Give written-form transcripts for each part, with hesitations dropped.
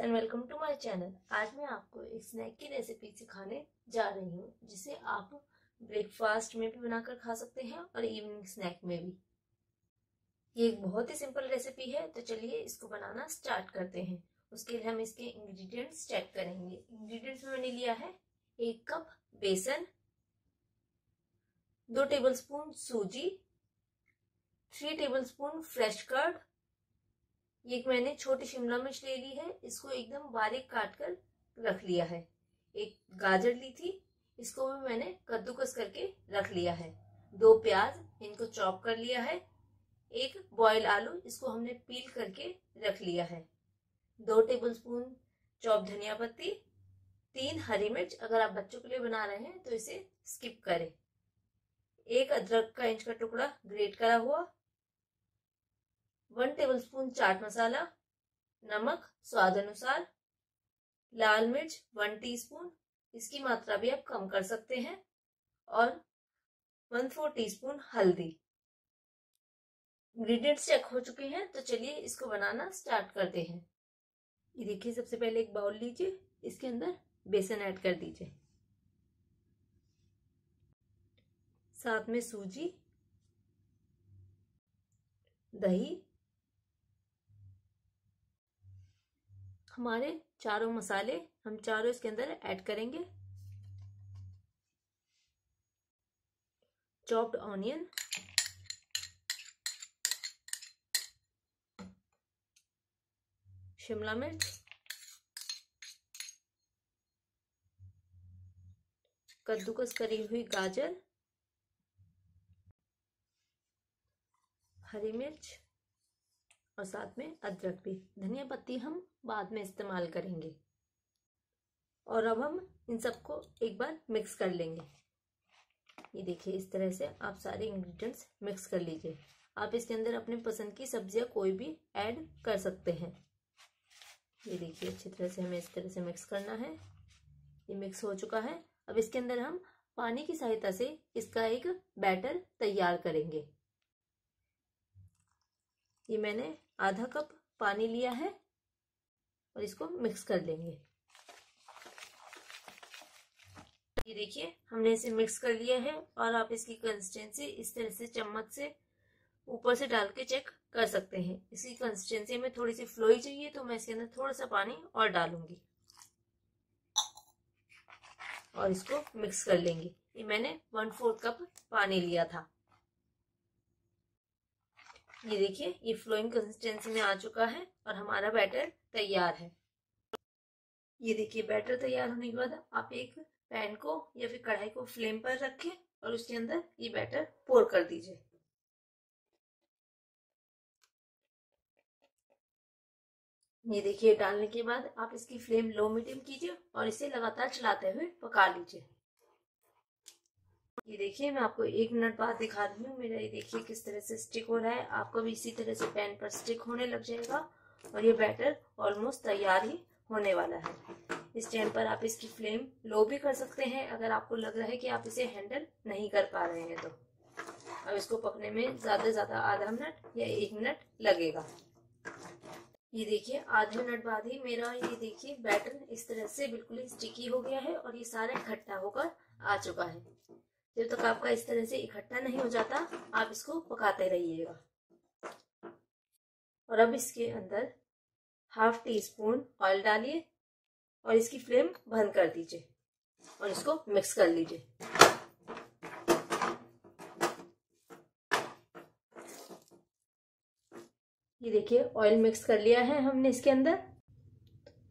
And welcome to my channel. आज मैं आपको एक स्नैक की रेसिपी सिखाने जा रही हूँ जिसे आप ब्रेकफास्ट में भी बनाकर खा सकते हैं और इवनिंग स्नैक में भी। ये एक बहुत ही सिंपल रेसिपी है, तो चलिए इसको बनाना स्टार्ट करते हैं। उसके लिए हम इसके इंग्रेडिएंट्स चेक करेंगे। इंग्रेडिएंट्स में मैंने लिया है 1 कप बेसन, 2 टेबलस्पून सूजी, 3 टेबलस्पून फ्रेश कर्ड, एक मैंने छोटी शिमला मिर्च ले ली है, इसको एकदम बारीक काट कर रख लिया है। एक गाजर ली थी, इसको भी मैंने कद्दूकस करके रख लिया है। 2 प्याज, इनको चॉप कर लिया है। 1 बॉयल आलू, इसको हमने पील करके रख लिया है। 2 टेबलस्पून चॉप धनिया पत्ती, 3 हरी मिर्च, अगर आप बच्चों के लिए बना रहे हैं तो इसे स्किप करें। 1 अदरक का इंच का टुकड़ा ग्रेट करा हुआ, 1 टेबलस्पून चाट मसाला, नमक स्वाद अनुसार, लाल मिर्च 1 टीस्पून, इसकी मात्रा भी आप कम कर सकते हैं, और 1/4 टीस्पून हल्दी। इंग्रेडिएंट्स चेक हो चुके हैं, तो चलिए इसको बनाना स्टार्ट करते हैं। ये देखिए, सबसे पहले एक बाउल लीजिए, इसके अंदर बेसन ऐड कर दीजिए, साथ में सूजी, दही, हमारे चारों मसाले हम चारों इसके अंदर ऐड करेंगे। चॉप्ड ऑनियन, शिमला मिर्च, कद्दूकस करी हुई गाजर, हरी मिर्च और साथ में अदरक भी। धनिया पत्ती हम बाद में इस्तेमाल करेंगे। और अब हम इन सबको एक बार मिक्स कर लेंगे। ये देखिए, इस तरह से आप सारे इंग्रेडिएंट्स मिक्स कर लीजिए। आप इसके अंदर अपने पसंद की सब्जियां कोई भी ऐड कर सकते हैं। ये देखिए, अच्छी तरह से हमें इस तरह से मिक्स करना है। ये मिक्स हो चुका है। अब इसके अंदर हम पानी की सहायता से इसका एक बैटर तैयार करेंगे। ये मैंने आधा कप पानी लिया है और इसको मिक्स कर लेंगे। ये देखिए, हमने इसे मिक्स कर लिया है और आप इसकी कंसिस्टेंसी इस तरह से चम्मच से ऊपर से डाल के चेक कर सकते हैं। इसकी कंसिस्टेंसी में थोड़ी सी फ्लोई चाहिए, तो मैं इसके अंदर थोड़ा सा पानी और डालूंगी और इसको मिक्स कर लेंगे। ये मैंने 1/4 कप पानी लिया था। ये देखिए, ये फ्लोइंग कंसिस्टेंसी में आ चुका है और हमारा बैटर तैयार है। ये देखिए, बैटर तैयार होने के बाद आप एक पैन को या फिर कढ़ाई को फ्लेम पर रखें और उसके अंदर ये बैटर पोर कर दीजिए। ये देखिए, डालने के बाद आप इसकी फ्लेम लो मीडियम कीजिए और इसे लगातार चलाते हुए पका लीजिए। ये देखिए, मैं आपको 1 मिनट बाद दिखा रही हूँ। मेरा ये देखिए किस तरह से स्टिक हो रहा है। आपका भी इसी तरह से पैन पर स्टिक होने लग जाएगा और ये बैटर ऑलमोस्ट तैयार ही होने वाला है। इस टाइम पर आप इसकी फ्लेम लो भी कर सकते हैं अगर आपको लग रहा है कि आप इसे हैंडल नहीं कर पा रहे हैं तो। अब इसको पकने में ज्यादा से ज्यादा आधा मिनट या 1 मिनट लगेगा। ये देखिए, आधे मिनट बाद ही मेरा ये देखिए बैटर इस तरह से बिल्कुल ही स्टिकी हो गया है और ये सारा इकट्ठा होकर आ चुका है। जब तक आपका इस तरह से इकट्ठा नहीं हो जाता, आप इसको पकाते रहिएगा। और अब इसके अंदर 1/2 टीस्पून ऑयल डालिए और इसकी फ्लेम बंद कर दीजिए और इसको मिक्स कर लीजिए। ये देखिए, ऑयल मिक्स कर लिया है हमने इसके अंदर।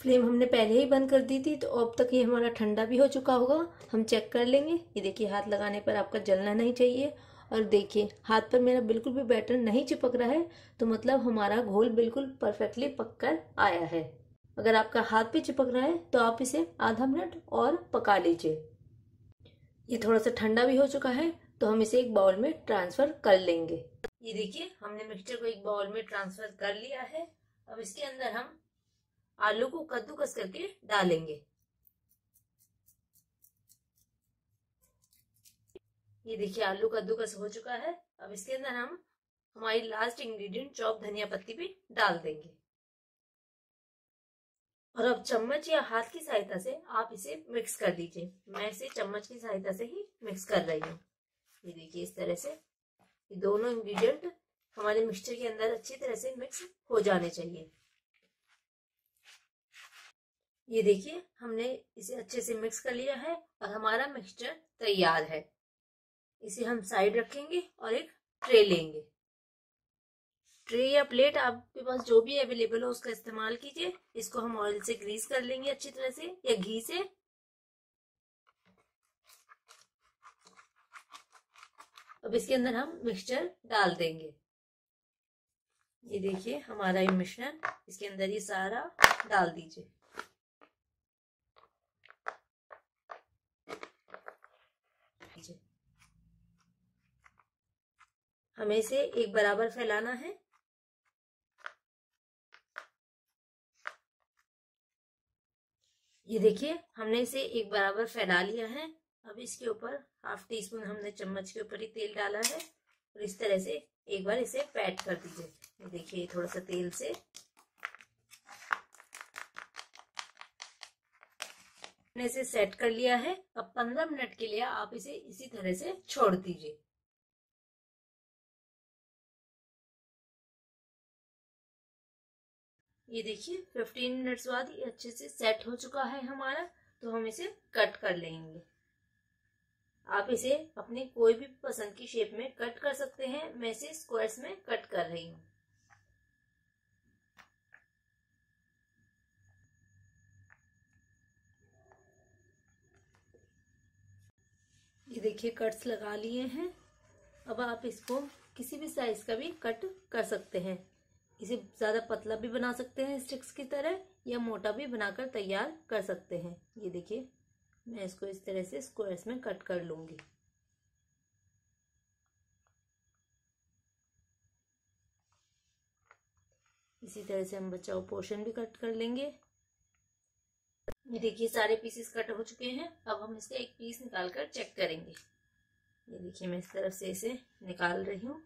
फ्लेम हमने पहले ही बंद कर दी थी, तो अब तक ये हमारा ठंडा भी हो चुका होगा। हम चेक कर लेंगे। ये देखिए, हाथ लगाने पर आपका जलना नहीं चाहिए। और देखिए, हाथ पर मेरा बिल्कुल भी बैटर नहीं चिपक रहा है, तो मतलब हमारा घोल बिल्कुल परफेक्टली पक कर आया है। अगर आपका हाथ भी चिपक रहा है तो आप इसे आधा मिनट और पका लीजिए। ये थोड़ा सा ठंडा भी हो चुका है, तो हम इसे एक बाउल में ट्रांसफर कर लेंगे। ये देखिए, हमने मिक्सचर को एक बाउल में ट्रांसफर कर लिया है। अब इसके अंदर हम आलू को कद्दूकस करके डालेंगे। ये देखिए, आलू कद्दूकस हो चुका है। अब इसके अंदर हम हमारी लास्ट इंग्रेडिएंट चॉप धनिया पत्ती भी डाल देंगे और अब चम्मच या हाथ की सहायता से आप इसे मिक्स कर लीजिए। मैं इसे चम्मच की सहायता से ही मिक्स कर रही हूँ। ये देखिए इस तरह से ये दोनों इंग्रेडिएंट हमारे मिक्सचर के अंदर अच्छी तरह से मिक्स हो जाने चाहिए। ये देखिए हमने इसे अच्छे से मिक्स कर लिया है और हमारा मिक्सचर तैयार है। इसे हम साइड रखेंगे और एक ट्रे लेंगे। ट्रे या प्लेट आपके पास जो भी अवेलेबल हो उसका इस्तेमाल कीजिए। इसको हम ऑयल से ग्रीस कर लेंगे अच्छी तरह से या घी से। अब इसके अंदर हम मिक्सचर डाल देंगे। ये देखिए हमारा ये मिश्रण इसके अंदर ये सारा डाल दीजिए। हमें इसे एक बराबर फैलाना है। ये देखिए हमने इसे एक बराबर फैला लिया है। अब इसके ऊपर हाफ टी स्पून हमने चम्मच के ऊपर ही तेल डाला है और इस तरह से एक बार इसे पैट कर दीजिए। ये देखिए थोड़ा सा तेल से हमने इसे सेट कर लिया है। अब 15 मिनट के लिए आप इसे इसी तरह से छोड़ दीजिए। ये देखिए 15 मिनट्स बाद ये अच्छे से सेट हो चुका है हमारा। तो हम इसे कट कर लेंगे। आप इसे अपनी कोई भी पसंद की शेप में कट कर सकते हैं। मैं इसे स्क्वायर्स में कट कर रही हूँ। ये देखिए कट्स लगा लिए हैं। अब आप इसको किसी भी साइज का भी कट कर सकते हैं। इसे ज्यादा पतला भी बना सकते हैं स्टिक्स की तरह या मोटा भी बनाकर तैयार कर सकते हैं। ये देखिए मैं इसको इस तरह से स्क्वायर्स में कट कर लूंगी। इसी तरह से हम बचाओ पोर्शन भी कट कर लेंगे। ये देखिए सारे पीसेस कट हो चुके हैं। अब हम इसका एक पीस निकाल कर चेक करेंगे। ये देखिए मैं इस तरफ से इसे निकाल रही हूँ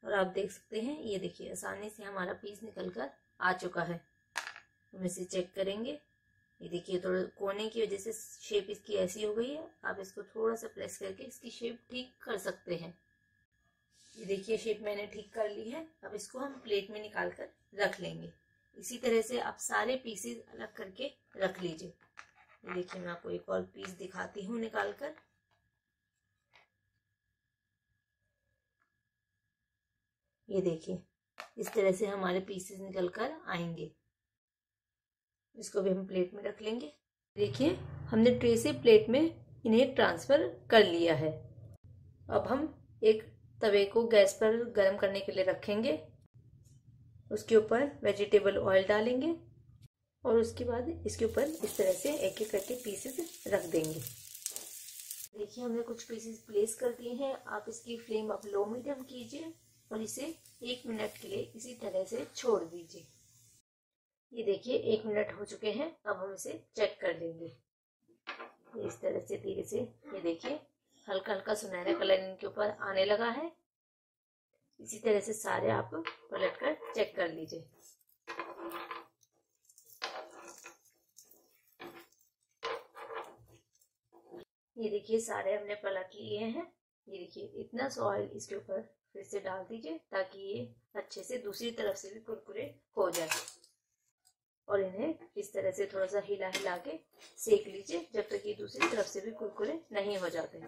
और आप देख सकते हैं ये देखिए आसानी से हमारा पीस निकल कर आ चुका है। हम इसे चेक करेंगे। ये देखिए थोड़ा कोने की वजह से शेप इसकी ऐसी हो गई है। आप इसको थोड़ा सा प्रेस करके इसकी शेप ठीक कर सकते हैं। ये देखिए शेप मैंने ठीक कर ली है। अब इसको हम प्लेट में निकाल कर रख लेंगे। इसी तरह से आप सारे पीसेस अलग करके रख लीजिए। ये देखिए मैं आपको एक और पीस दिखाती हूँ निकाल कर। ये देखिए इस तरह से हमारे पीसेस निकल कर आएंगे। इसको भी हम प्लेट में रख लेंगे। देखिए हमने ट्रे से प्लेट में इन्हें ट्रांसफर कर लिया है। अब हम एक तवे को गैस पर गर्म करने के लिए रखेंगे। उसके ऊपर वेजिटेबल ऑयल डालेंगे और उसके बाद इसके ऊपर इस तरह से एक एक करके पीसेस रख देंगे। देखिए हमने कुछ पीसेस प्लेस कर दिए हैं। आप इसकी फ्लेम अब लो मीडियम कीजिए और इसे 1 मिनट के लिए इसी तरह से छोड़ दीजिए। ये देखिए 1 मिनट हो चुके हैं। अब हम इसे चेक कर लेंगे। इस तरह से धीरे से ये देखिए हल्का हल्का सुनहरा कलर इनके ऊपर आने लगा है। इसी तरह से सारे आप पलट कर चेक कर लीजिए। ये देखिए सारे हमने पलट लिए हैं। ये देखिए इतना सा ऑयल इसके ऊपर फिर से डाल दीजिए ताकि ये अच्छे से दूसरी तरफ से भी कुरकुरे हो जाए। और इन्हें इस तरह से थोड़ा सा हिला हिला के सेक लीजिए जब तक ये दूसरी तरफ से भी कुरकुरे नहीं हो जाते।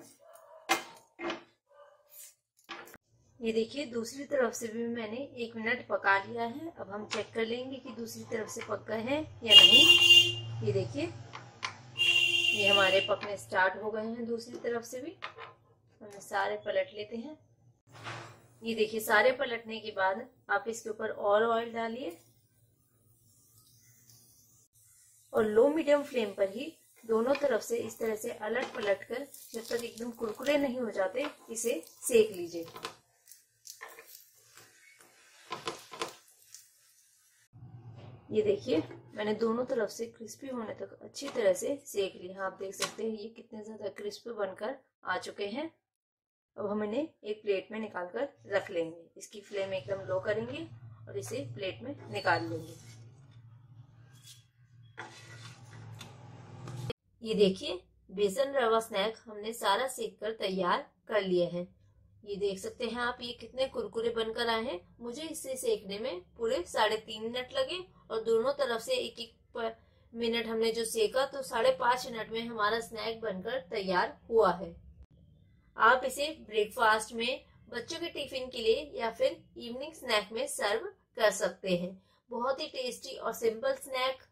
ये देखिए दूसरी तरफ से भी मैंने 1 मिनट पका लिया है। अब हम चेक कर लेंगे कि दूसरी तरफ से पक गए हैं या नहीं। ये देखिए ये हमारे पकने स्टार्ट हो गए हैं दूसरी तरफ से भी। हम सारे पलट लेते हैं। ये देखिए सारे पलटने के बाद आप इसके ऊपर और ऑयल डालिए और लो मीडियम फ्लेम पर ही दोनों तरफ से इस तरह से अलट पलट कर जब तक एकदम कुरकुरे नहीं हो जाते इसे सेक लीजिए। ये देखिए मैंने दोनों तरफ से क्रिस्पी होने तक अच्छी तरह से सेक लिया। आप देख सकते हैं ये कितने ज्यादा क्रिस्पी बनकर आ चुके हैं। अब हम इन्हें एक प्लेट में निकाल कर रख लेंगे। इसकी फ्लेम एकदम लो करेंगे और इसे प्लेट में निकाल लेंगे। ये देखिए बेसन रवा स्नैक हमने सारा सेक कर तैयार कर लिए हैं। ये देख सकते हैं आप ये कितने कुरकुरे बनकर आए हैं। मुझे इसे सेकने में पूरे 3.5 मिनट लगे और दोनों तरफ से 1-1 मिनट हमने जो सेका तो 5.5 मिनट में हमारा स्नैक बनकर तैयार हुआ है। आप इसे ब्रेकफास्ट में, बच्चों के टिफिन के लिए या फिर इवनिंग स्नैक में सर्व कर सकते हैं। बहुत ही टेस्टी और सिंपल स्नैक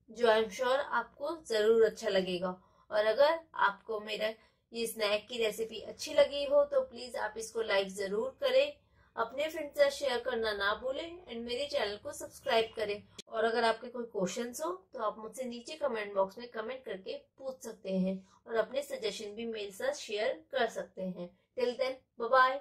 जो आई एम श्योर आपको जरूर अच्छा लगेगा। और अगर आपको मेरा ये स्नैक की रेसिपी अच्छी लगी हो तो प्लीज आप इसको लाइक जरूर करें, अपने फ्रेंड्स से शेयर करना ना भूलें एंड मेरे चैनल को सब्सक्राइब करें। और अगर आपके कोई क्वेश्चंस हो तो आप मुझसे नीचे कमेंट बॉक्स में कमेंट करके पूछ सकते हैं और अपने सजेशन भी मेरे साथ शेयर कर सकते हैं। Till then bye bye.